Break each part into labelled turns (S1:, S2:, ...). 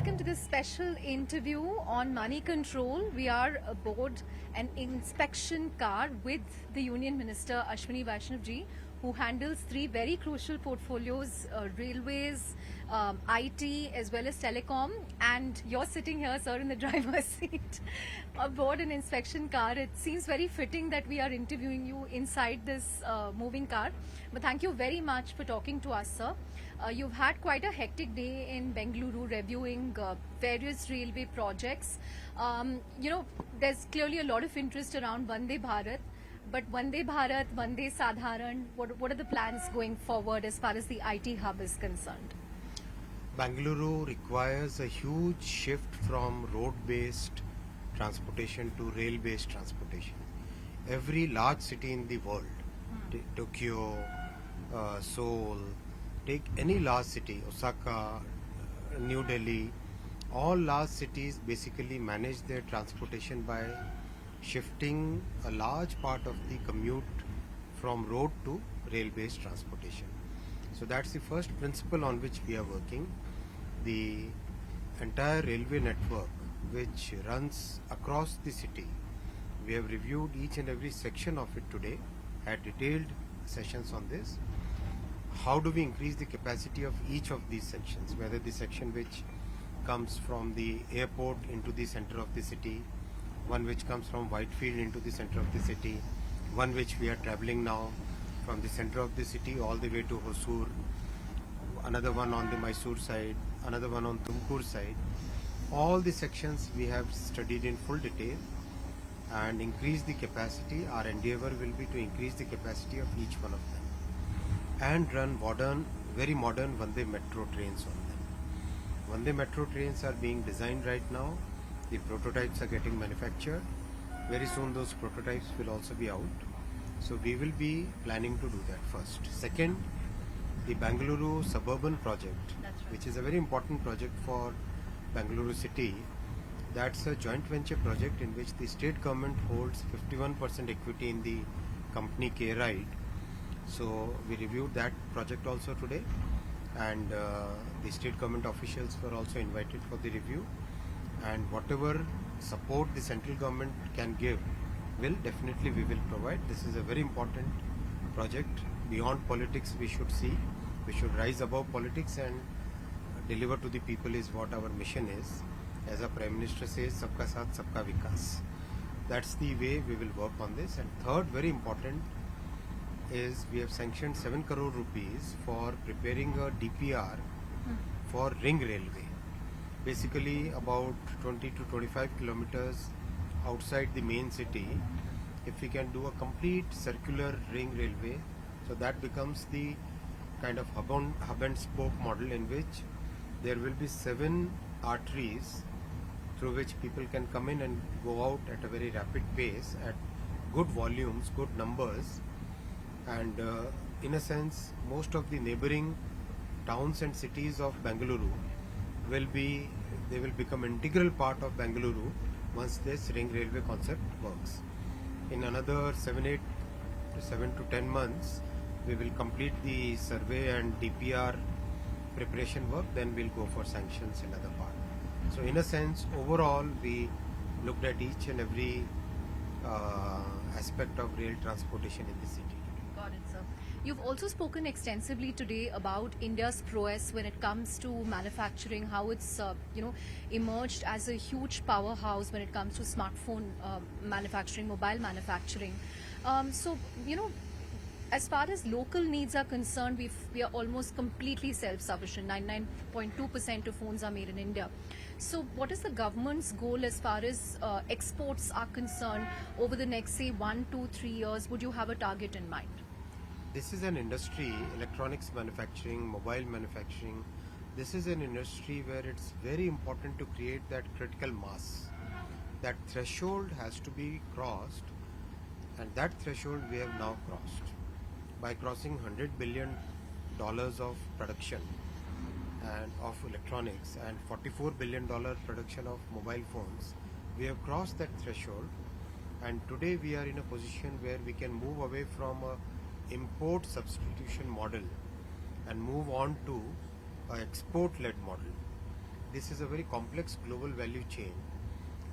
S1: welcome to this special interview on money control. We are aboard an inspection car with the Union Minister Ashwini Vaishnaw ji, who handles three very crucial portfolios, railways, IT as well as telecom, and you're sitting here, sir, in the driver's seat aboard an inspection car. It seems very fitting that we are interviewing you inside this moving car. But thank you very much for talking to us, sir. You've had quite a hectic day in Bengaluru reviewing various railway projects. There's clearly a lot of interest around Vande Bharat. But Vande Bharat, Vande Sadharan, what are the plans going forward as far as the IT hub is concerned?
S2: Bengaluru requires a huge shift from road-based transportation to rail-based transportation. Every large city in the world, Tokyo, Seoul, take any large city, Osaka, New Delhi, all large cities basically manage their transportation by shifting a large part of the commute from road to rail-based transportation. So that's the first principle on which we are working. The entire railway network which runs across the city, we have reviewed each and every section of it today, had detailed sessions on this. How do we increase the capacity of each of these sections, whether the section which comes from the airport into the center of the city, one which comes from Whitefield into the center of the city, one which we are traveling now from the center of the city all the way to Hosur, another one on the Mysore side, another one on Tumkur side. All the sections we have studied in full detail and increase the capacity. Our endeavor will be to increase the capacity of each one of them and run modern, very modern Vande Metro trains on them. Vande Metro trains are being designed right now. The prototypes are getting manufactured. Very soon those prototypes will also be out. So we will be planning to do that first. Second, the Bengaluru suburban project, which is a very important project for Bengaluru city. That's a joint venture project in which the state government holds 51% equity in the company K-Ride. So we reviewed that project also today, and the state government officials were also invited for the review. And whatever support the central government can give, we will provide. This is a very important project. Beyond politics, we should see. We should rise above politics and deliver to the people is what our mission is. As our Prime Minister says, Sabka Saath, Sabka Vikas. That's the way we will work on this. And third, very important, is we have sanctioned 7 crore rupees for preparing a DPR for ring railway. Basically about 20 to 25 kilometers outside the main city. If we can do a complete circular ring railway, so that becomes the kind of hub and spoke model in which there will be 7 arteries through which people can come in and go out at a very rapid pace at good volumes, good numbers. And in a sense, most of the neighboring towns and cities of Bengaluru will become integral part of Bengaluru once this ring railway concept works. In another 7 to 10 months, we will complete the survey and DPR preparation work, then we'll go for sanctions in other part. So in a sense, overall, we looked at each and every aspect of rail transportation in the city.
S1: Got it, sir. You've also spoken extensively today about India's prowess when it comes to manufacturing, how it's emerged as a huge powerhouse when it comes to smartphone manufacturing, mobile manufacturing. As far as local needs are concerned, we are almost completely self-sufficient. 99.2% of phones are made in India. So what is the government's goal as far as exports are concerned over the next, say, 1, 2, 3 years? Would you have a target in mind?
S2: This is an industry, electronics manufacturing, mobile manufacturing. This is an industry where it's very important to create that critical mass. That threshold has to be crossed, and that threshold we have now crossed. By crossing $100 billion of production and of electronics and $44 billion production of mobile phones, we have crossed that threshold, and today we are in a position where we can move away from a import substitution model and move on to an export-led model. this is a very complex global value chain,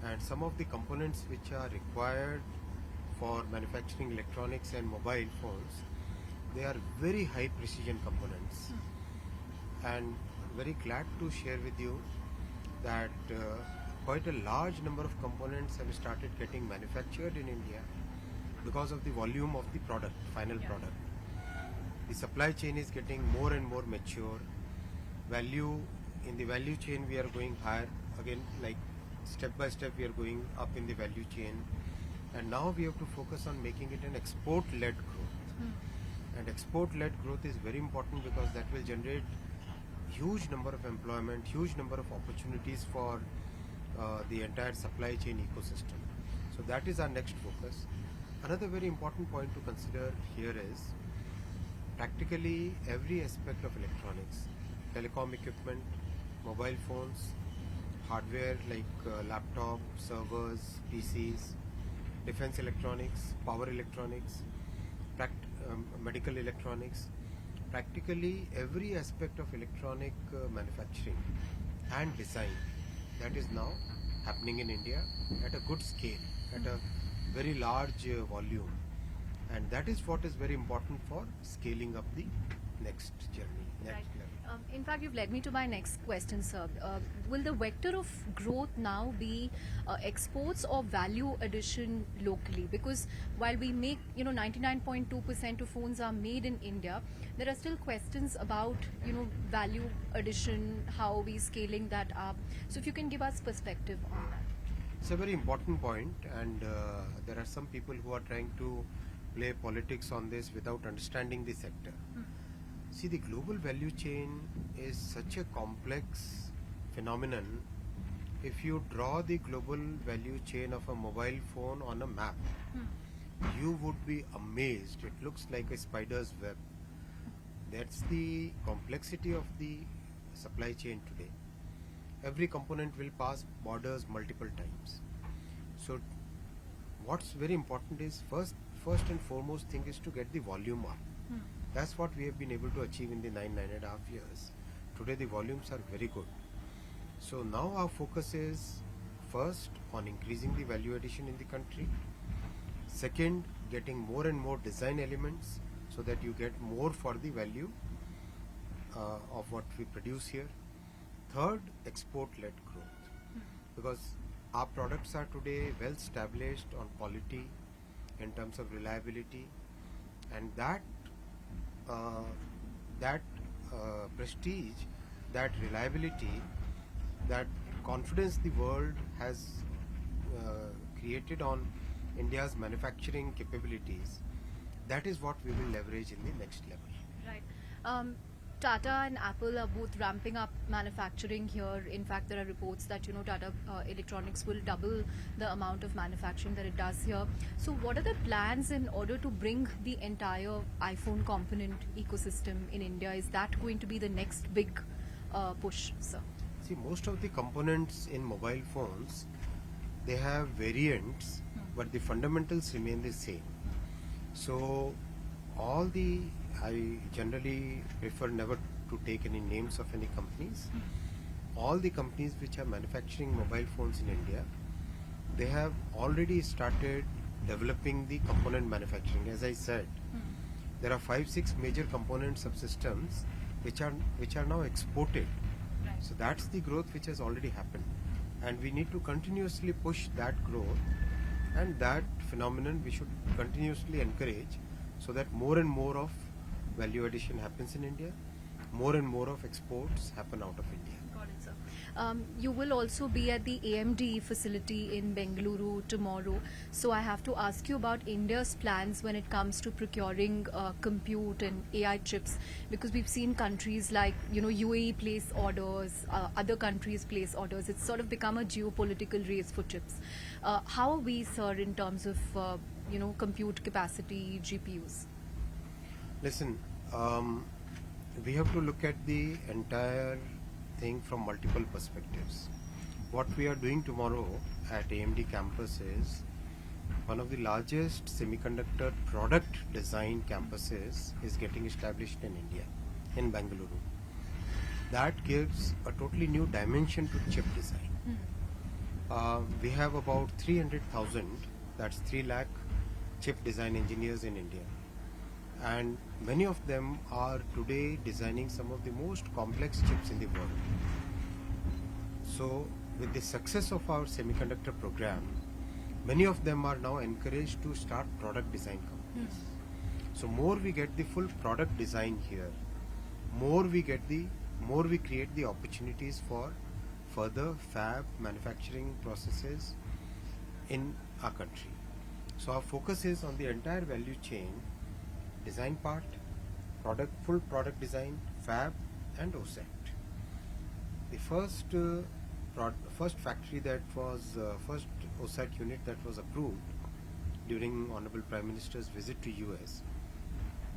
S2: and some of the components which are required for manufacturing electronics and mobile phones, they are very high precision components. And very glad to share with you that quite a large number of components have started getting manufactured in India because of the volume of the product, final product. The supply chain is getting more and more mature. In the value chain we are going higher. Again, like step by step we are going up in the value chain. And now we have to focus on making it an export-led growth. And export-led growth is very important because that will generate huge number of employment, huge number of opportunities for the entire supply chain ecosystem. So that is our next focus. Another very important point to consider here is practically every aspect of electronics, telecom equipment, mobile phones, hardware like laptop, servers, PCs, defense electronics, power electronics, medical electronics, practically every aspect of electronic manufacturing and design, that is now happening in India at a good scale, at a very large volume, and that is what is very important for scaling up the next journey, next
S1: Right.
S2: level.
S1: In fact, you've led me to my next question, sir. Will the vector of growth now be exports or value addition locally? Because while we make, 99.2% of phones are made in India, there are still questions about, value addition, how are we scaling that up? So if you can give us perspective on that.
S2: It's a very important point, and there are some people who are trying to play politics on this without understanding the sector. See, the global value chain is such a complex phenomenon. If you draw the global value chain of a mobile phone on a map, you would be amazed. It looks like a spider's web. That's the complexity of the supply chain today. Every component will pass borders multiple times. So what's very important is first and foremost thing is to get the volume up. That's what we have been able to achieve in the 9.5 years. Today the volumes are very good. So now our focus is first on increasing the value addition in the country. Second, getting more and more design elements so that you get more for the value of what we produce here. Third, export-led growth. Because our products are today well established on quality in terms of reliability, and that prestige, that reliability, that confidence the world has created on India's manufacturing capabilities, that is what we will leverage in the next level.
S1: Right. Tata and Apple are both ramping up manufacturing here. In fact, there are reports that Tata Electronics will double the amount of manufacturing that it does here. So, what are the plans in order to bring the entire iPhone component ecosystem in India? Is that going to be the next big push, sir?
S2: See, most of the components in mobile phones, they have variants, but the fundamentals remain the same. So, I generally prefer never to take any names of any companies. All the companies which are manufacturing mobile phones in India, they have already started developing the component manufacturing. As I said, there are 5-6 major component subsystems which are now exported.
S1: Right.
S2: So that's the growth which has already happened, and we need to continuously push that growth, and that phenomenon we should continuously encourage, so that more and more of value addition happens in India, more and more of exports happen out of India.
S1: Got it, sir. You will also be at the AMD facility in Bengaluru tomorrow. So I have to ask you about India's plans when it comes to procuring compute and AI chips, because we've seen countries like UAE place orders, other countries place orders. It's sort of become a geopolitical race for chips. How are we, sir, in terms of compute capacity, GPUs?
S2: Listen, we have to look at the entire thing from multiple perspectives. What we are doing tomorrow at AMD Campus is one of the largest semiconductor product design campuses is getting established in India, in Bengaluru. that gives a totally new dimension to chip design. We have about 300,000, that's 3 lakh chip design engineers in India. And many of them are today designing some of the most complex chips in the world. So with the success of our semiconductor program, many of them are now encouraged to start product design companies. So more we get the full product design here, more we create the opportunities for further fab manufacturing processes in our country. So our focus is on the entire value chain, design part, full product design, fab and OSAT. The first factory that was first OSAT unit that was approved during Honorable Prime Minister's visit to US.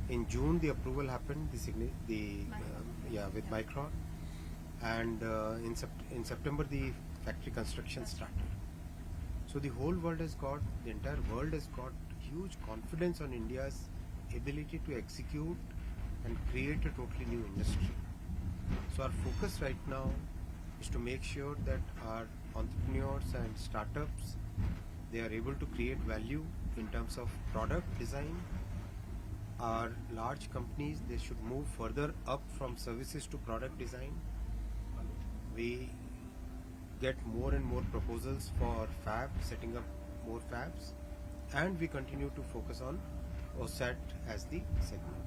S2: In June the approval happened, with Micron, and in September the factory construction started. So the entire world has got huge confidence on India's ability to execute and create a totally new industry. So our focus right now is to make sure that our entrepreneurs and startups, they are able to create value in terms of product design. Our large companies, they should move further up from services to product design. We get more and more proposals for setting up more fabs, and we continue to focus on OSAT as the segment.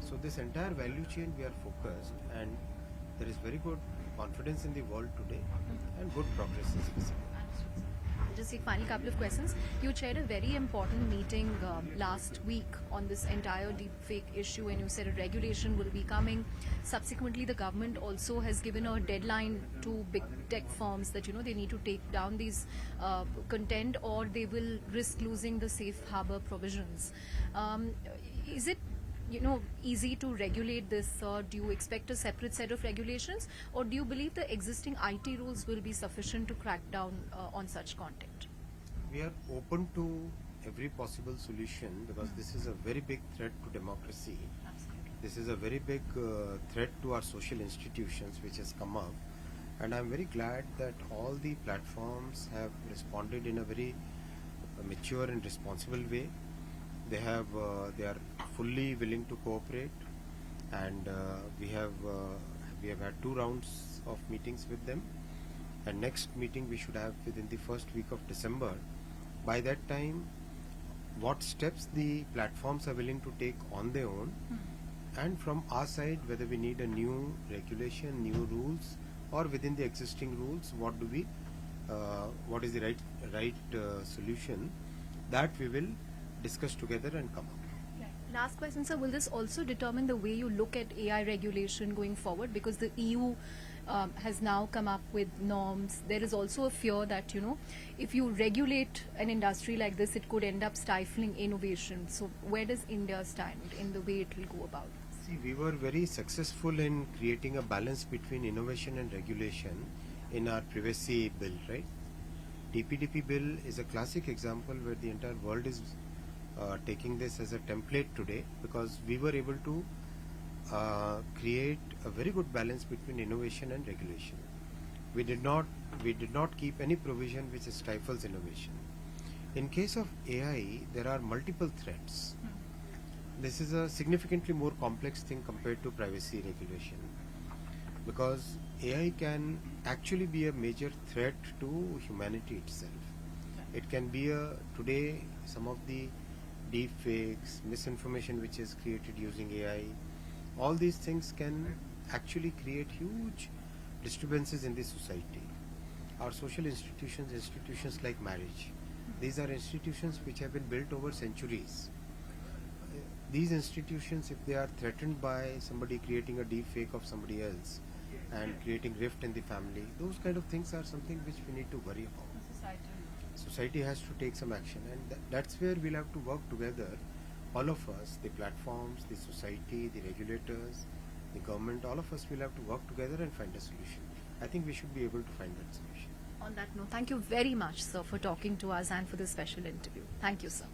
S2: So this entire value chain we are focused, and there is very good confidence in the world today and good progress is visible.
S1: Just a final couple of questions. You chaired a very important meeting last week on this entire deepfake issue, and you said a regulation will be coming. Subsequently, the government also has given a deadline to big tech firms that they need to take down these content, or they will risk losing the safe harbor provisions. Is it easy to regulate this, or do you expect a separate set of regulations, or do you believe the existing IT rules will be sufficient to crack down on such content?
S2: We are open to every possible solution because this is a very big threat to democracy.
S1: Absolutely.
S2: This is a very big threat to our social institutions which has come up, and I'm very glad that all the platforms have responded in a very mature and responsible way. They are fully willing to cooperate, and we have had 2 rounds of meetings with them, and next meeting we should have within the first week of December. By that time, what steps the platforms are willing to take on their own, and from our side, whether we need a new regulation, new rules, or within the existing rules, what is the right solution, that we will discuss together and come up.
S1: Last question, sir. Will this also determine the way you look at AI regulation going forward? Because the EU has now come up with norms. There is also a fear that, if you regulate an industry like this, it could end up stifling innovation. So where does India stand in the way it will go about this?
S2: See, we were very successful in creating a balance between innovation and regulation in our privacy bill, right? DPDP bill is a classic example where the entire world is taking this as a template today, because we were able to create a very good balance between innovation and regulation. We did not keep any provision which stifles innovation. In case of AI, there are multiple threats. This is a significantly more complex thing compared to privacy regulation, because AI can actually be a major threat to humanity itself. It can be today some of the deep fakes, misinformation which is created using AI, all these things can actually create huge disturbances in the society. Our social institutions like marriage, these are institutions which have been built over centuries. These institutions, if they are threatened by somebody creating a deep fake of somebody else and creating rift in the family, those kind of things are something which we need to worry about. Society has to take some action, and that's where we'll have to work together, all of us, the platforms, the society, the regulators, the government, all of us will have to work together and find a solution. I think we should be able to find that solution.
S1: On that note, thank you very much, sir, for talking to us and for this special interview. Thank you, sir.